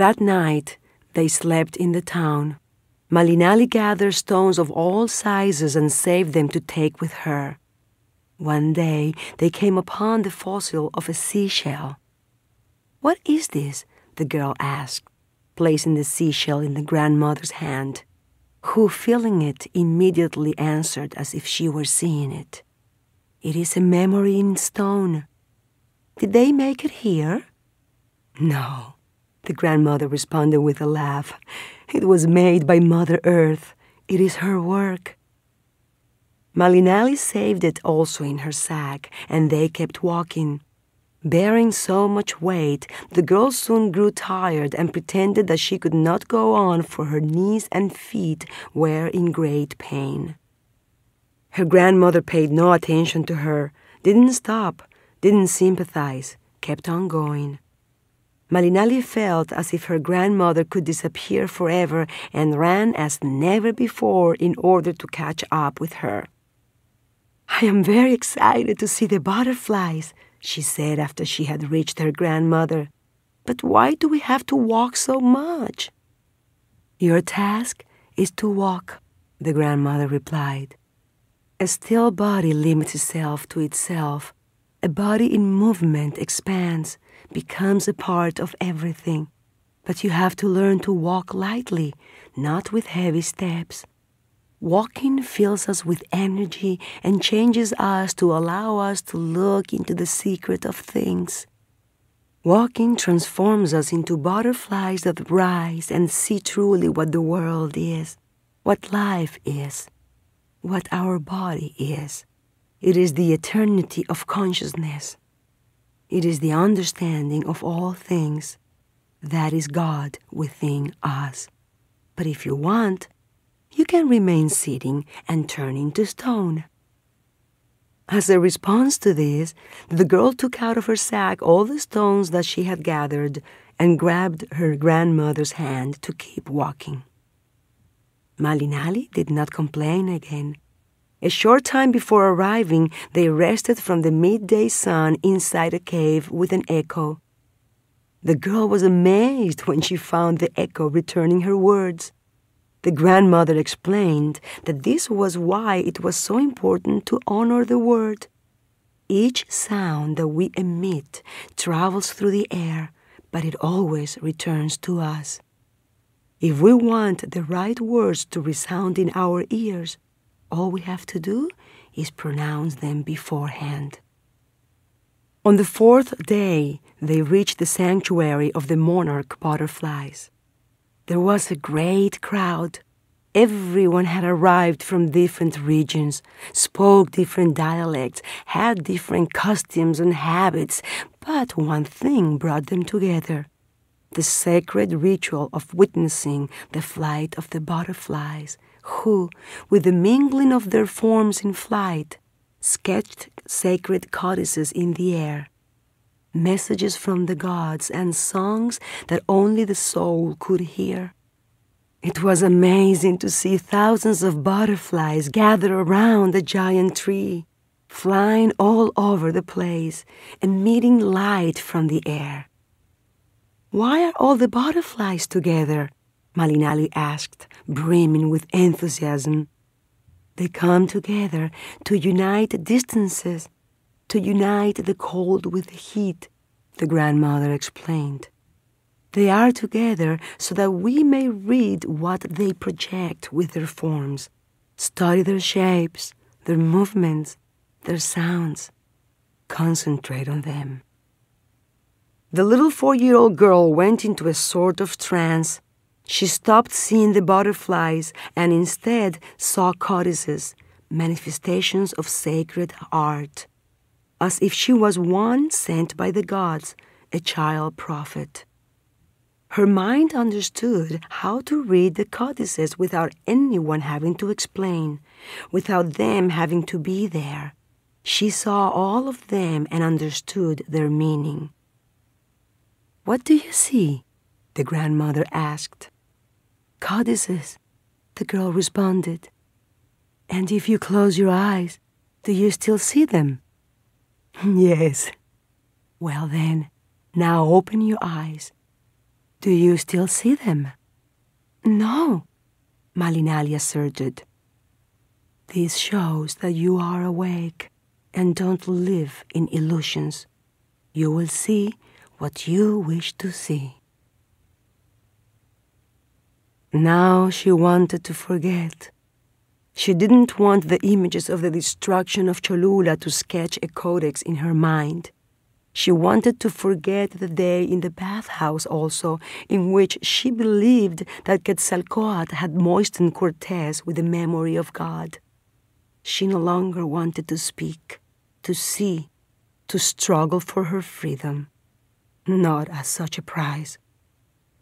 That night, they slept in the town. Malinche gathered stones of all sizes and saved them to take with her. One day, they came upon the fossil of a seashell. "What is this?" the girl asked, placing the seashell in the grandmother's hand, who, feeling it, immediately answered as if she were seeing it. "It is a memory in stone." "Did they make it here?" "No," the grandmother responded with a laugh. "It was made by Mother Earth. It is her work." Malinche saved it also in her sack, and they kept walking. Bearing so much weight, the girl soon grew tired and pretended that she could not go on, for her knees and feet were in great pain. Her grandmother paid no attention to her, didn't stop, didn't sympathize, kept on going. Malinche felt as if her grandmother could disappear forever and ran as never before in order to catch up with her. "I am very excited to see the butterflies," she said after she had reached her grandmother. "But why do we have to walk so much?" "Your task is to walk," the grandmother replied. "A still body limits itself to itself. A body in movement expands, becomes a part of everything. But you have to learn to walk lightly, not with heavy steps. Walking fills us with energy and changes us to allow us to look into the secret of things. Walking transforms us into butterflies that rise and see truly what the world is, what life is, what our body is. It is the eternity of consciousness. It is the understanding of all things. That is God within us. But if you want, you can remain sitting and turn into stone." As a response to this, the girl took out of her sack all the stones that she had gathered and grabbed her grandmother's hand to keep walking. Malinche did not complain again. A short time before arriving, they rested from the midday sun inside a cave with an echo. The girl was amazed when she found the echo returning her words. The grandmother explained that this was why it was so important to honor the word. Each sound that we emit travels through the air, but it always returns to us. If we want the right words to resound in our ears, all we have to do is pronounce them beforehand. On the fourth day, they reached the sanctuary of the monarch butterflies. There was a great crowd. Everyone had arrived from different regions, spoke different dialects, had different costumes and habits, but one thing brought them together: the sacred ritual of witnessing the flight of the butterflies, who, with the mingling of their forms in flight, sketched sacred codices in the air, messages from the gods and songs that only the soul could hear. It was amazing to see thousands of butterflies gather around the giant tree, flying all over the place, emitting light from the air. "Why are all the butterflies together?" Malinche asked, brimming with enthusiasm. "They come together to unite distances, to unite the cold with the heat," the grandmother explained. "They are together so that we may read what they project with their forms, study their shapes, their movements, their sounds, concentrate on them." The little 4-year-old girl went into a sort of trance. She stopped seeing the butterflies and instead saw codices, manifestations of sacred art, as if she was one sent by the gods, a child prophet. Her mind understood how to read the codices without anyone having to explain, without them having to be there. She saw all of them and understood their meaning. "What do you see?" the grandmother asked. "Codices," the girl responded. "And if you close your eyes, do you still see them?" "Yes." "Well then, now open your eyes. Do you still see them? No, Malinali asserted. This shows that you are awake and don't live in illusions. You will see what you wish to see. Now she wanted to forget. She didn't want the images of the destruction of Cholula to sketch a codex in her mind. She wanted to forget the day in the bathhouse also, in which she believed that Quetzalcoatl had moistened Cortés with the memory of God. She no longer wanted to speak, to see, to struggle for her freedom. Not at such a price.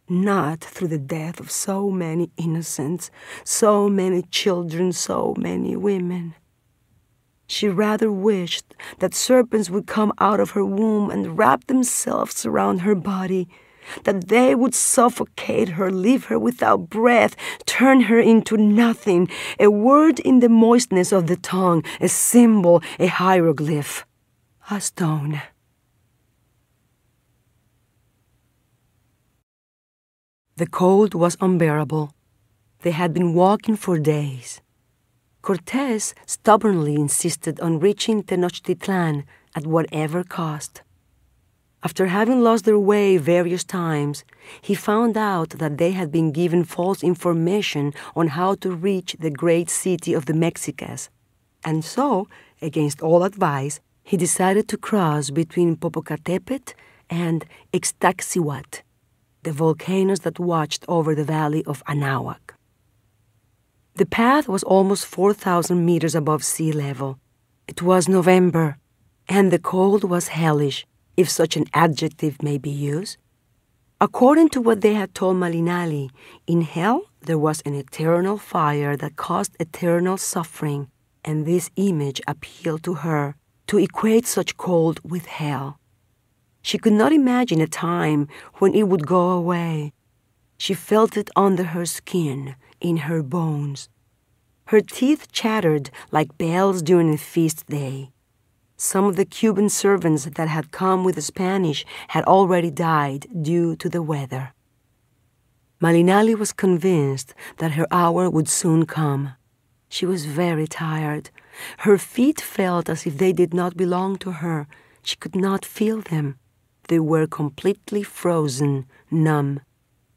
Not through the death of so many innocents, so many children, so many women. She rather wished that serpents would come out of her womb and wrap themselves around her body, that they would suffocate her, leave her without breath, turn her into nothing, a word in the moistness of the tongue, a symbol, a hieroglyph, a stone. The cold was unbearable. They had been walking for days. Cortés stubbornly insisted on reaching Tenochtitlan at whatever cost. After having lost their way various times, he found out that they had been given false information on how to reach the great city of the Mexicas, and so, against all advice, he decided to cross between Popocatépetl and Ixtaccíhuatl, the volcanoes that watched over the valley of Anáhuac. The path was almost 4,000 meters above sea level. It was November, and the cold was hellish, if such an adjective may be used. According to what they had told Malinali, in hell there was an eternal fire that caused eternal suffering, and this image appealed to her, to equate such cold with hell. She could not imagine a time when it would go away. She felt it under her skin, in her bones. Her teeth chattered like bells during a feast day. Some of the Cuban servants that had come with the Spanish had already died due to the weather. Malinali was convinced that her hour would soon come. She was very tired. Her feet felt as if they did not belong to her. She could not feel them. They were completely frozen, numb.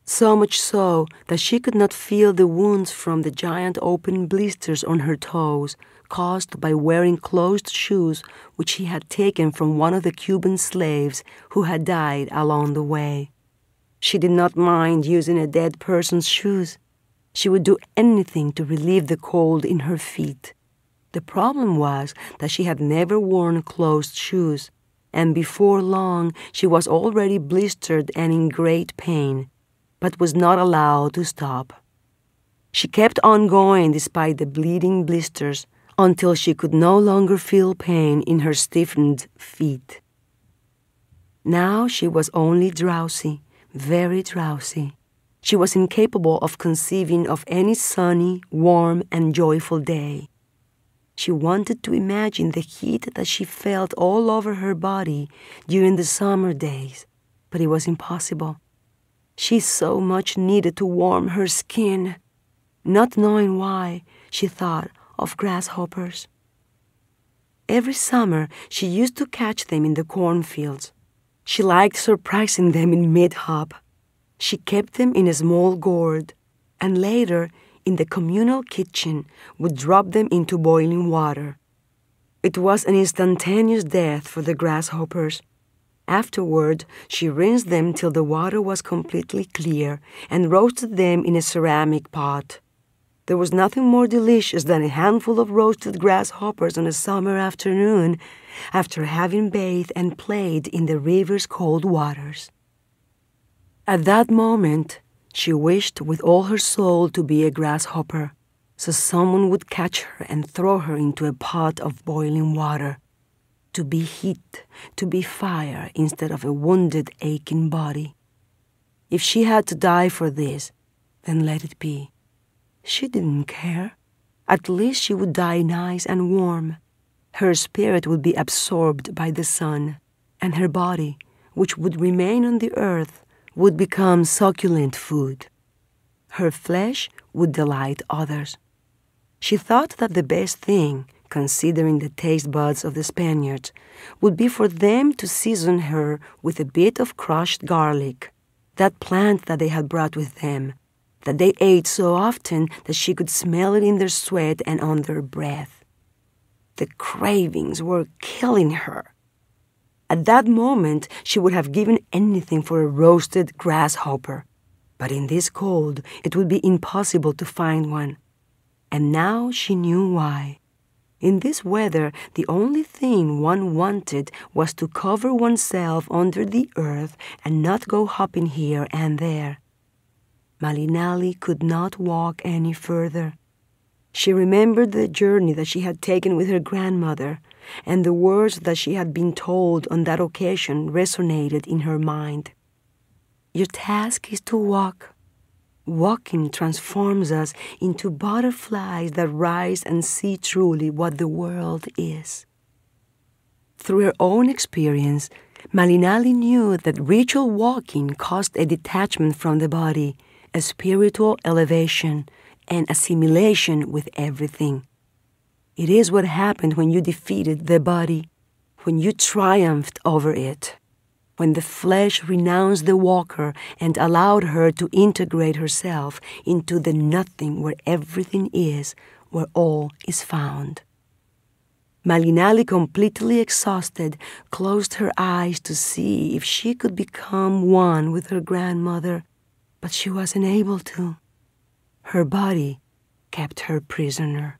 So much so that she could not feel the wounds from the giant open blisters on her toes, caused by wearing closed shoes which she had taken from one of the Cuban slaves who had died along the way. She did not mind using a dead person's shoes. She would do anything to relieve the cold in her feet. The problem was that she had never worn closed shoes, and before long she was already blistered and in great pain, but was not allowed to stop. She kept on going despite the bleeding blisters until she could no longer feel pain in her stiffened feet. Now she was only drowsy, very drowsy. She was incapable of conceiving of any sunny, warm, and joyful day. She wanted to imagine the heat that she felt all over her body during the summer days, but it was impossible. She so much needed to warm her skin. Not knowing why, she thought of grasshoppers. Every summer, she used to catch them in the cornfields. She liked surprising them in mid-hop. She kept them in a small gourd, and later, in the communal kitchen, would drop them into boiling water. It was an instantaneous death for the grasshoppers. Afterward, she rinsed them till the water was completely clear and roasted them in a ceramic pot. There was nothing more delicious than a handful of roasted grasshoppers on a summer afternoon after having bathed and played in the river's cold waters. At that moment, she wished with all her soul to be a grasshopper, so someone would catch her and throw her into a pot of boiling water. To be heat, to be fire, instead of a wounded, aching body. If she had to die for this, then let it be. She didn't care. At least she would die nice and warm. Her spirit would be absorbed by the sun, and her body, which would remain on the earth, would become succulent food. Her flesh would delight others. She thought that the best thing, considering the taste buds of the Spaniards, would be for them to season her with a bit of crushed garlic, that plant that they had brought with them, that they ate so often that she could smell it in their sweat and on their breath. The cravings were killing her. At that moment, she would have given anything for a roasted grasshopper, but in this cold, it would be impossible to find one. And now she knew why. In this weather, the only thing one wanted was to cover oneself under the earth and not go hopping here and there. Malinali could not walk any further. She remembered the journey that she had taken with her grandmother, and the words that she had been told on that occasion resonated in her mind. Your task is to walk. Walking transforms us into butterflies that rise and see truly what the world is. Through her own experience, Malinali knew that ritual walking caused a detachment from the body, a spiritual elevation, and assimilation with everything. It is what happened when you defeated the body, when you triumphed over it, when the flesh renounced the walker and allowed her to integrate herself into the nothing where everything is, where all is found. Malinali, completely exhausted, closed her eyes to see if she could become one with her grandmother, but she wasn't able to. Her body kept her prisoner.